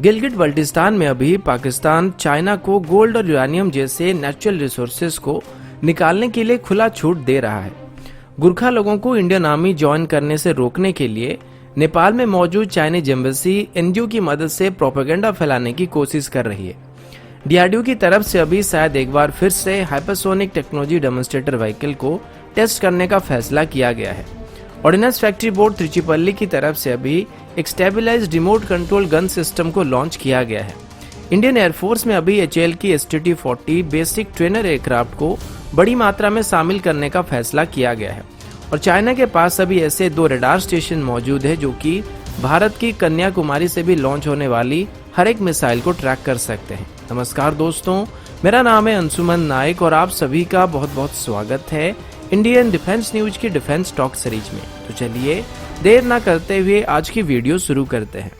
गिलगिट बल्टिस्तान में अभी पाकिस्तान चाइना को गोल्ड और यूरेनियम जैसे नेचुरल रिसोर्सेज को निकालने के लिए खुला छूट दे रहा है। गुरखा लोगों को इंडियन आर्मी ज्वाइन करने से रोकने के लिए नेपाल में मौजूद चाइनीज एम्बेसी एनजीओ की मदद से प्रोपेगेंडा फैलाने की कोशिश कर रही है। डीआरडीओ की तरफ से अभी शायद एक बार फिर से हाइपरसोनिक टेक्नोलॉजी डेमोन्स्ट्रेटर व्हीकल को टेस्ट करने का फैसला किया गया है। ऑर्डिनेंस फैक्ट्री बोर्ड त्रिचिपल्ली की तरफ से अभी एक stabilised remote control gun system को लॉन्च किया गया है। इंडियन एयरफोर्स में अभी एचएएल की STT-40 बेसिक ट्रेनर एयरक्राफ्ट को बड़ी मात्रा में शामिल करने का फैसला किया गया है और चाइना के पास अभी ऐसे 2 रडार स्टेशन मौजूद है जो कि भारत की कन्याकुमारी से भी लॉन्च होने वाली हर एक मिसाइल को ट्रैक कर सकते हैं। नमस्कार दोस्तों, मेरा नाम है अंशुमन नायक और आप सभी का बहुत बहुत स्वागत है इंडियन डिफेंस न्यूज की डिफेंस टॉक सीरीज में। तो चलिए देर ना करते हुए आज की वीडियो शुरू करते हैं।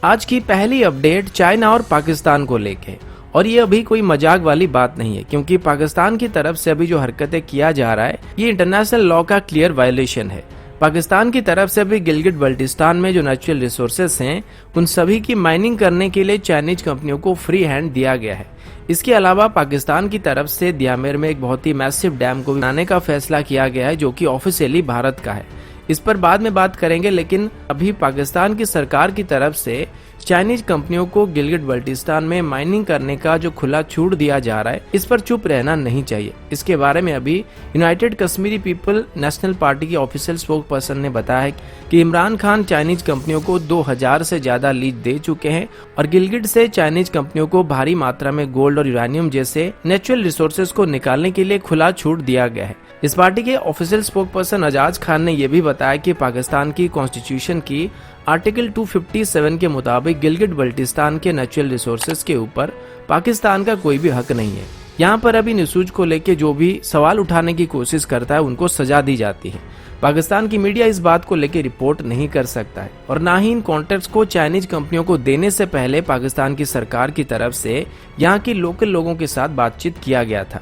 आज की पहली अपडेट चाइना और पाकिस्तान को लेके, और ये अभी कोई मजाक वाली बात नहीं है क्योंकि पाकिस्तान की तरफ से अभी जो हरकतें किया जा रहा है ये इंटरनेशनल लॉ का क्लियर वायलेशन है। पाकिस्तान की तरफ से अभी गिलगिट बल्टिस्तान में जो नेचुरल रिसोर्सेस हैं उन सभी की माइनिंग करने के लिए चाइनीज कंपनियों को फ्री हैंड दिया गया है। इसके अलावा पाकिस्तान की तरफ से द्यामेर में एक बहुत ही मैसिव डैम को बनाने का फैसला किया गया है जो कि ऑफिशियली भारत का है। इस पर बाद में बात करेंगे, लेकिन अभी पाकिस्तान की सरकार की तरफ से चाइनीज कंपनियों को गिलगिट बल्टिस्तान में माइनिंग करने का जो खुला छूट दिया जा रहा है इस पर चुप रहना नहीं चाहिए। इसके बारे में अभी United Kashmiri people national party के ऑफिशियल स्पोक पर्सन ने बताया है कि इमरान खान चाइनीज कंपनियों को 2000 से ज्यादा लीज दे चुके हैं और गिलगिट से चाइनीज कंपनियों को भारी मात्रा में गोल्ड और यूरेनियम जैसे नेचुरल रिसोर्सेज को निकालने के लिए खुला छूट दिया गया है। इस पार्टी के official spoke person Ajaz Khan ने यह भी बताया कि पाकिस्तान की कॉन्स्टिट्यूशन की आर्टिकल 257 के मुताबिक गिलगिट बल्टिस्तान के नेचुरल रिसोर्सेज के ऊपर पाकिस्तान का कोई भी हक नहीं है। यहाँ पर अभी निसूज को लेकर जो भी सवाल उठाने की कोशिश करता है उनको सजा दी जाती है। पाकिस्तान की मीडिया इस बात को लेकर रिपोर्ट नहीं कर सकता है और न ही इन कॉन्ट्रैक्ट्स को चाइनीज कंपनियों को देने से पहले पाकिस्तान की सरकार की तरफ से यहाँ की लोकल लोगों के साथ बातचीत किया गया था।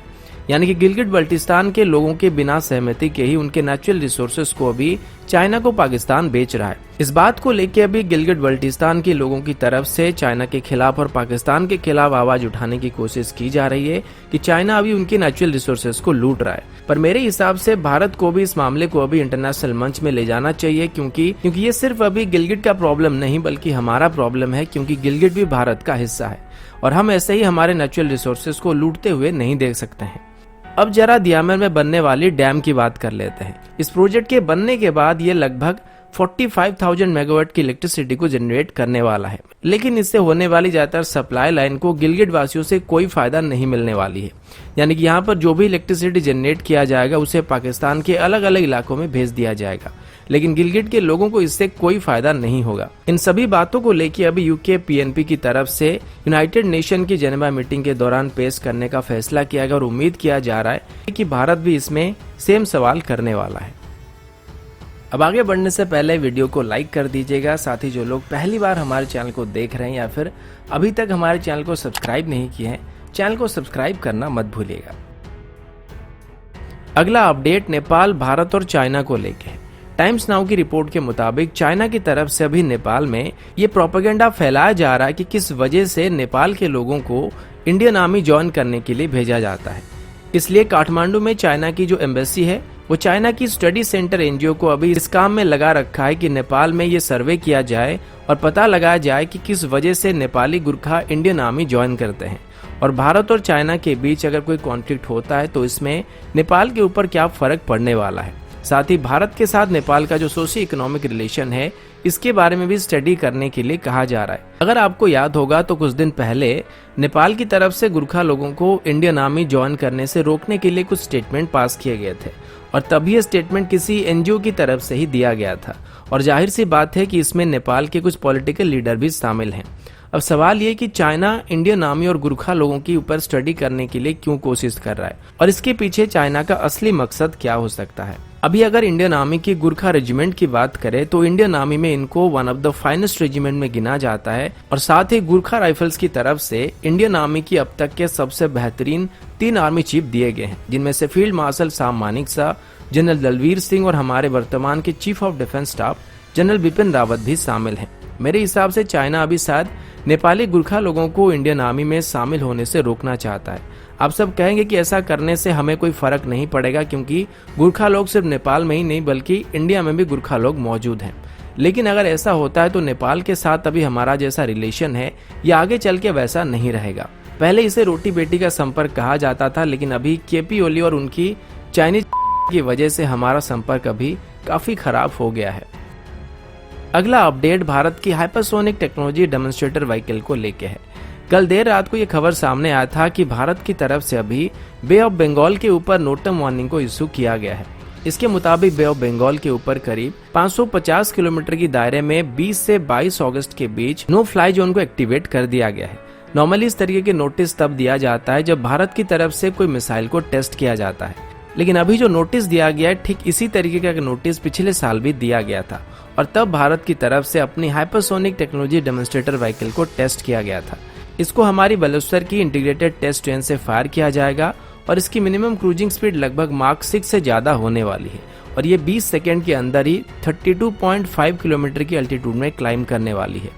यानी कि गिलगिट बल्टिस्तान के लोगों के बिना सहमति के ही उनके नेचुरल रिसोर्सेज को अभी चाइना को पाकिस्तान बेच रहा है। इस बात को लेकर अभी गिलगिट बल्टिस्तान के लोगों की तरफ से चाइना के खिलाफ और पाकिस्तान के खिलाफ आवाज उठाने की कोशिश की जा रही है कि चाइना अभी उनके नेचुरल रिसोर्सेज को लूट रहा है। पर मेरे हिसाब से भारत को भी इस मामले को अभी इंटरनेशनल मंच में ले जाना चाहिए क्योंकि ये सिर्फ अभी गिलगिट का प्रॉब्लम नहीं बल्कि हमारा प्रॉब्लम है, क्योंकि गिलगिट भी भारत का हिस्सा है और हम ऐसे ही हमारे नेचुरल रिसोर्सेज को लूटते हुए नहीं देख सकते हैं। अब जरा द्यामेर में बनने वाली डैम की बात कर लेते हैं। इस प्रोजेक्ट के बनने के बाद ये लगभग 45,000 मेगावाट की इलेक्ट्रिसिटी को जनरेट करने वाला है, लेकिन इससे होने वाली ज्यादातर सप्लाई लाइन को गिलगिट वासियों से कोई फायदा नहीं मिलने वाली है। यानी कि यहाँ पर जो भी इलेक्ट्रिसिटी जनरेट किया जाएगा उसे पाकिस्तान के अलग अलग इलाकों में भेज दिया जाएगा, लेकिन गिलगिट के लोगों को इससे कोई फायदा नहीं होगा। इन सभी बातों को लेकर अभी यूके PNP की तरफ से यूनाइटेड नेशन की जेनेवा मीटिंग के दौरान पेश करने का फैसला किया गया और उम्मीद किया जा रहा है कि भारत भी इसमें सेम सवाल करने वाला है। अब आगे बढ़ने से पहले वीडियो को लाइक कर दीजिएगा। साथ ही जो लोग पहली बार हमारे चैनल को देख रहे हैं या फिर अभी तक हमारे चैनल को सब्सक्राइब नहीं किए हैं, चैनल को सब्सक्राइब करना मत भूलिएगा। अगला अपडेट नेपाल, भारत और चाइना को लेके है। टाइम्स नाउ की रिपोर्ट के मुताबिक चाइना की तरफ से अभी नेपाल में ये प्रोपेगेंडा फैलाया जा रहा है कि किस वजह से नेपाल के लोगों को इंडियन आर्मी ज्वाइन करने के लिए भेजा जाता है। इसलिए काठमांडू में चाइना की जो एम्बेसी है वो चाइना की स्टडी सेंटर एनजीओ को अभी इस काम में लगा रखा है कि नेपाल में ये सर्वे किया जाए और पता लगाया जाए कि किस वजह से Nepali Gurkha Indian army join करते हैं और भारत और चाइना के बीच अगर कोई कॉन्फ्लिक्ट होता है तो इसमें नेपाल के ऊपर क्या फर्क पड़ने वाला है। साथ ही भारत के साथ नेपाल का जो सोशियो इकोनॉमिक रिलेशन है इसके बारे में भी स्टडी करने के लिए कहा जा रहा है। अगर आपको याद होगा तो कुछ दिन पहले नेपाल की तरफ से गुरखा लोगों को इंडियन आर्मी ज्वाइन करने से रोकने के लिए कुछ स्टेटमेंट पास किए गए थे और तभी ये स्टेटमेंट किसी एनजीओ की तरफ से ही दिया गया था और जाहिर सी बात है कि इसमें नेपाल के कुछ पॉलिटिकल लीडर भी शामिल हैं। अब सवाल ये कि चाइना इंडियन आर्मी और गुरखा लोगों के ऊपर स्टडी करने के लिए क्यों कोशिश कर रहा है और इसके पीछे चाइना का असली मकसद क्या हो सकता है। अभी अगर इंडियन आर्मी की गुरखा रेजिमेंट की बात करें तो इंडियन आर्मी में इनको one of the finest regiment में गिना जाता है और साथ ही गुरखा राइफल्स की तरफ से इंडियन आर्मी की अब तक के सबसे बेहतरीन 3 आर्मी चीफ दिए गए हैं, जिनमें से फील्ड मार्शल साम मानेकशॉ, जनरल दलवीर सिंह और हमारे वर्तमान के chief of defence staff general Bipin Rawat भी शामिल हैं। मेरे हिसाब से चाइना अभी शायद नेपाली गुरखा लोगों को इंडियन आर्मी में शामिल होने से रोकना चाहता है। आप सब कहेंगे कि ऐसा करने से हमें कोई फर्क नहीं पड़ेगा, क्योंकि गुरखा लोग सिर्फ नेपाल में ही नहीं बल्कि इंडिया में भी गुरखा लोग मौजूद हैं। लेकिन अगर ऐसा होता है तो नेपाल के साथ अभी हमारा जैसा रिलेशन है या आगे चल के वैसा नहीं रहेगा। पहले इसे रोटी बेटी का संपर्क कहा जाता था, लेकिन अभी केपी ओली और उनकी चाइनीज की वजह से हमारा संपर्क अभी काफी खराब हो गया है। अगला अपडेट भारत की हाइपरसोनिक टेक्नोलॉजी डेमोन्स्ट्रेटर व्हीकल को लेके है। कल देर रात को यह खबर सामने आया था कि भारत की तरफ से अभी बे ऑफ बंगाल के ऊपर नोटम वार्निंग को इशू किया गया है। इसके मुताबिक बे ऑफ बंगाल के ऊपर करीब 550 किलोमीटर की दायरे में 20 से 22 अगस्त के बीच नो फ्लाई जोन को एक्टिवेट कर दिया गया है। नॉर्मली इस तरीके के नोटिस तब दिया जाता है जब भारत की तरफ से कोई मिसाइल को टेस्ट किया जाता है, लेकिन अभी जो नोटिस दिया गया है ठीक इसी तरीके का नोटिस पिछले साल भी दिया गया था और तब भारत की तरफ से अपनी हाइपरसोनिक टेक्नोलॉजी डेमोन्स्ट्रेटर व्हीकल को टेस्ट किया गया था। इसको हमारी बलूस्टर की इंटीग्रेटेड टेस्ट ट्रेन से फायर किया जाएगा और इसकी मिनिमम क्रूजिंग स्पीड लगभग मार्क 6 से ज्यादा होने वाली है और ये 20 सेकेंड के अंदर ही 32.5 किलोमीटर की अल्टीट्यूड में क्लाइंब करने वाली है।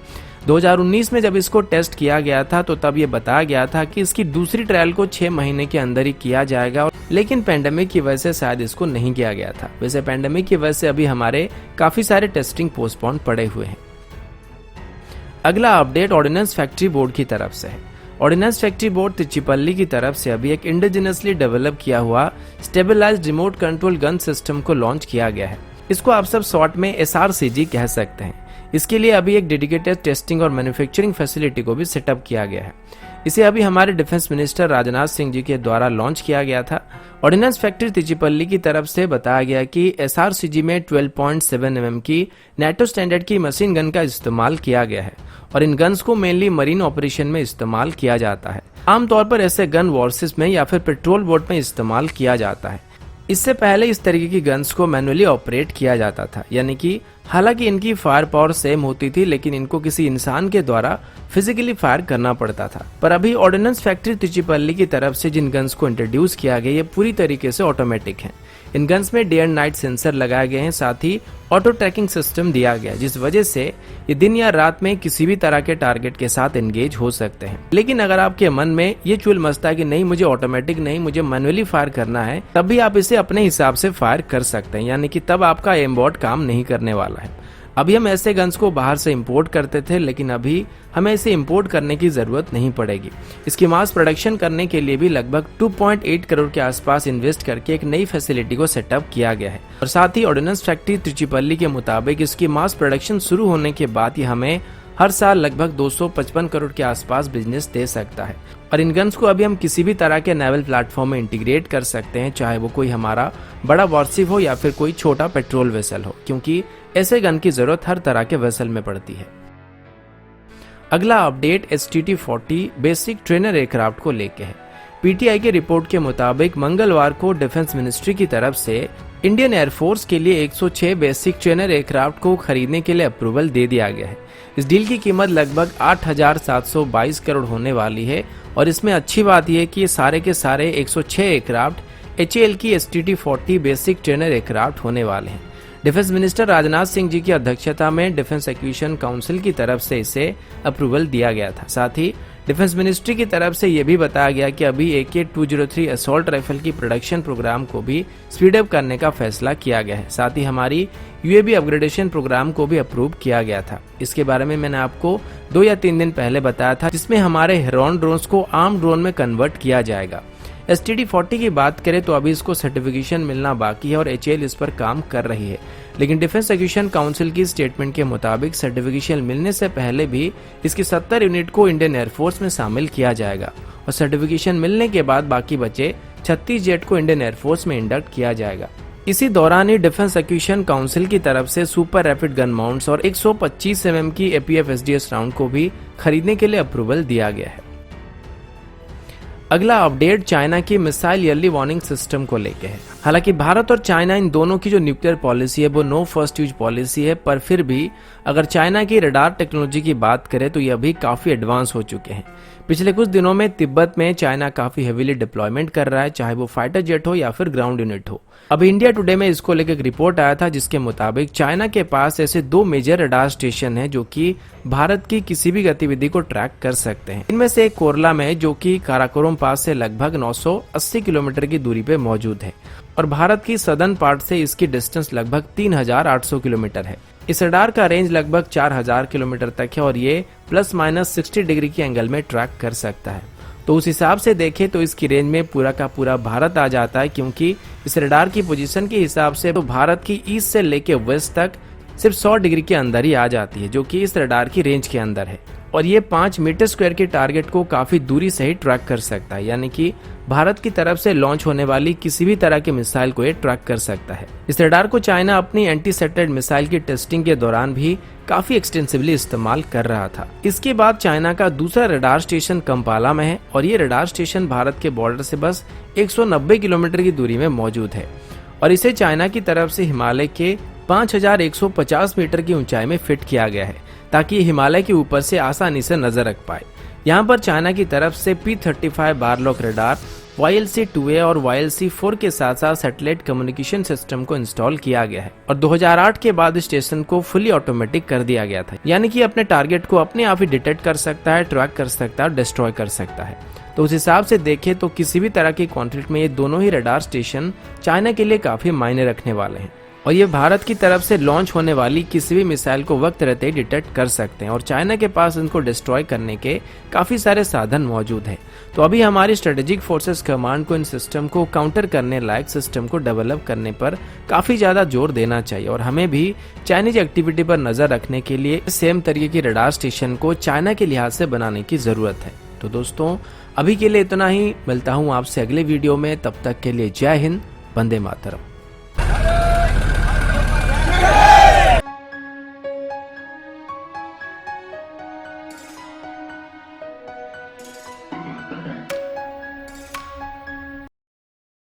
2019 में जब इसको टेस्ट किया गया था तो तब ये बताया गया था कि इसकी दूसरी ट्रायल को 6 महीने के अंदर ही किया जाएगा, लेकिन पेंडेमिक की वजह से शायद इसको नहीं किया गया था। वैसे पेंडेमिक की वजह से अभी हमारे काफी सारे टेस्टिंग पोस्टपोन पड़े हुए हैं। अगला अपडेट ऑर्डिनेंस फैक्ट्री बोर्ड की तरफ से है। ऑर्डिनेंस फैक्ट्री बोर्ड तिरुचिपल्ली की तरफ से अभी एक इंडिजिनसली डेवलप किया हुआ stabilised remote control gun system को लॉन्च किया गया है। इसको आप सब शॉर्ट में SRCG कह सकते हैं। इसके लिए अभी एक डेडिकेटेड टेस्टिंग और मैन्युफैक्चरिंग फैसिलिटी को भी सेटअप किया गया है। इसे अभी हमारे डिफेंस मिनिस्टर राजनाथ सिंह जी के द्वारा लॉन्च किया गया था। ऑर्डिनेंस फैक्ट्री तिरुचिपल्ली की तरफ से बताया गया कि SRCG में 12.7 mm की नेटो स्टैंडर्ड की मशीन गन का इस्तेमाल किया गया है और इन गन्स को मेनली मरीन ऑपरेशन में इस्तेमाल किया जाता है। आमतौर पर ऐसे गन वॉर्सेस में या फिर पेट्रोल बोट में इस्तेमाल किया जाता है। इससे पहले इस तरीके की गन्स को मैनुअली ऑपरेट किया जाता था, यानी कि हालांकि इनकी फायर पावर सेम होती थी लेकिन इनको किसी इंसान के द्वारा फिजिकली फायर करना पड़ता था। पर अभी ऑर्डिनेंस फैक्ट्री तिरुचिपल्ली की तरफ से जिन गन्स को इंट्रोड्यूस किया गया ये पूरी तरीके से ऑटोमेटिक हैं। इन गन्स में डे एंड नाइट सेंसर लगाए गए हैं, साथ ही ऑटो ट्रैकिंग सिस्टम दिया गया है, जिस वजह से ये दिन या रात में किसी भी तरह के टारगेट के साथ एंगेज हो सकते हैं। लेकिन अगर आपके मन में ये चुल मचता है कि नहीं मुझे ऑटोमेटिक नहीं, मुझे मैनुअली फायर करना है, तब भी आप इसे अपने हिसाब से फायर कर सकते हैं, यानी कि तब आपका एमबॉट काम नहीं करने वाला है। अभी हम ऐसे गन्स को बाहर से इंपोर्ट करते थे, लेकिन अभी हमें इसे इंपोर्ट करने की जरूरत नहीं पड़ेगी। इसकी मास प्रोडक्शन करने के लिए भी लगभग 2.8 करोड़ के आसपास इन्वेस्ट करके एक नई फैसिलिटी को सेटअप किया गया है और साथ ही ऑर्डिनेंस फैक्ट्री तिरुचिपल्ली के मुताबिक इसकी मास प्रोडक्शन शुरू होने के बाद ये हमें हर साल लगभग 255 करोड़ के आसपास बिजनेस दे सकता है। और इन गन्स को अभी हम किसी भी तरह के नेवल प्लेटफॉर्म में इंटीग्रेट कर सकते हैं, चाहे वो कोई हमारा बड़ा वॉरशिप हो या फिर कोई छोटा पेट्रोल वेसल हो, क्योंकि ऐसे गन की जरूरत हर तरह के वेसल में पड़ती है। अगला update STT-40 basic trainer aircraft को लेके है। PTI की रिपोर्ट के मुताबिक मंगलवार को डिफेंस मिनिस्ट्री की तरफ से इंडियन एयरफोर्स के लिए 106 बेसिक ट्रेनर एयरक्राफ्ट को खरीदने के लिए अप्रूवल दे दिया गया है। इस डील की कीमत लगभग 8,722 करोड़ होने वाली है और इसमें अच्छी बात यह है कि ये सारे के सारे 106 एयरक्राफ्ट HAL की STT-40 बेसिक ट्रेनर एयरक्राफ्ट होने वाले हैं। डिफेंस मिनिस्टर राजनाथ सिंह जी की अध्यक्षता में डिफेंस एक्विजिशन काउंसिल की तरफ से इसे अप्रूवल दिया गया था। साथ ही डिफेंस मिनिस्ट्री की तरफ से यह भी बताया गया कि अभी AK-203 असॉल्ट राइफल की प्रोडक्शन प्रोग्राम को भी स्पीड अप करने का फैसला किया गया है। साथ ही हमारी UAV अपग्रेडेशन प्रोग्राम को भी अप्रूव किया गया था। इसके बारे में मैंने आपको 2 या 3 दिन पहले बताया था, जिसमें हमारे हेरॉन ड्रोन्स को आर्म ड्रोन में कन्वर्ट किया जाएगा। STT-40 की बात करें तो अभी इसको सर्टिफिकेशन मिलना बाकी है और HAL इस पर काम कर रही है, लेकिन डिफेंस एक्विजिशन काउंसिल की स्टेटमेंट के मुताबिक सर्टिफिकेशन मिलने से पहले भी इसकी 70 यूनिट को इंडियन एयरफोर्स में शामिल किया जाएगा और सर्टिफिकेशन मिलने के बाद बाकी बचे 36 जेट को इंडियन एयरफोर्स में इंडक्ट किया जाएगा। इसी दौरान ही डिफेंस एक्विजिशन काउंसिल की तरफ से सुपर रैपिड गन माउंट्स और 125 mm की APF-SDS राउंड को भी खरीदने के लिए अप्रूवल दिया गया है। अगला अपडेट चाइना की मिसाइल ईयरली वार्निंग सिस्टम को लेके है। हालांकि भारत और चाइना इन दोनों की जो न्यूक्लियर पॉलिसी है वो नो फर्स्ट यूज पॉलिसी है, पर फिर भी अगर चाइना की रडार टेक्नोलॉजी की बात करें तो ये अभी काफी एडवांस हो चुके हैं। पिछले कुछ दिनों में तिब्बत में चाइना काफी हेवीली डिप्लॉयमेंट कर रहा है, चाहे वो फाइटर जेट हो या फिर ग्राउंड यूनिट हो। अब इंडिया टुडे में इसको लेकर एक रिपोर्ट आया था जिसके मुताबिक चाइना के पास ऐसे 2 मेजर रडार स्टेशन हैं जो कि भारत की किसी भी गतिविधि को ट्रैक कर सकते हैं। इनमें से एक कोरला में है जो कि काराकोरम पास से लगभग 980 किलोमीटर की दूरी पे मौजूद है और भारत की सदर्न पार्ट से इसकी डिस्टेंस लगभग 3800 किलोमीटर है। इस रडार का रेंज लगभग 4000 किलोमीटर तक है और ये ±60 डिग्री के एंगल में ट्रैक कर सकता है। तो उस हिसाब से देखें तो इसकी रेंज में पूरा का पूरा भारत आ जाता है, क्योंकि इस रडार की पोजीशन के हिसाब से तो भारत की ईस्ट से लेके वेस्ट तक सिर्फ 100 डिग्री के अंदर ही आ जाती है, जो कि इस रडार की रेंज के अंदर है। और ये 5 मीटर स्क्वायर के टारगेट को काफी दूरी से ही ट्रैक कर सकता है, यानी कि भारत की तरफ से लॉन्च होने वाली किसी भी तरह के मिसाइल को ये ट्रैक कर सकता है। इस रडार को चाइना अपनी एंटी सैटेलाइट मिसाइल की टेस्टिंग के दौरान भी काफी एक्सटेंसिवली इस्तेमाल कर रहा था। इसके बाद चाइना का दूसरा रडार स्टेशन कंपाला में है और ये रडार स्टेशन भारत के बॉर्डर से बस 190 किलोमीटर की दूरी में मौजूद है और इसे चाइना की तरफ से हिमालय के 5150 मीटर की ऊंचाई में फिट किया गया है ताकि हिमालय के ऊपर से आसानी से नजर रख पाए। यहाँ पर चाइना की तरफ से P-35 बारलॉक रडार, YLC-2A और YLC-4 के साथ साथ सैटेलाइट कम्युनिकेशन सिस्टम को इंस्टॉल किया गया है और 2008 के बाद स्टेशन को फुली ऑटोमेटिक कर दिया गया था, यानी कि अपने टारगेट को अपने आप ही डिटेक्ट कर सकता है, ट्रैक कर सकता है और डिस्ट्रॉय कर सकता है। तो उस हिसाब से देखें तो किसी भी तरह की कॉन्फ्लिक्ट में ये दोनों ही रडार स्टेशन चाइना के लिए काफी मायने रखने वाले हैं और ये भारत की तरफ से लॉन्च होने वाली किसी भी मिसाइल को वक्त रहते ही डिटेक्ट कर सकते हैं और चाइना के पास इनको डिस्ट्रॉय करने के काफी सारे साधन मौजूद हैं। तो अभी हमारी स्ट्रेटेजिक फोर्सेस कमांड को इन सिस्टम को काउंटर करने लायक सिस्टम को डेवलप करने पर काफी ज्यादा जोर देना चाहिए और हमें भी चाइनीज एक्टिविटी पर नजर रखने के लिए सेम तरीके की रडार स्टेशन को चाइना के लिहाज से बनाने की जरूरत है। तो दोस्तों अभी के लिए इतना ही, मिलता हूँ आपसे अगले वीडियो में, तब तक के लिए जय हिंद, वंदे मातरम।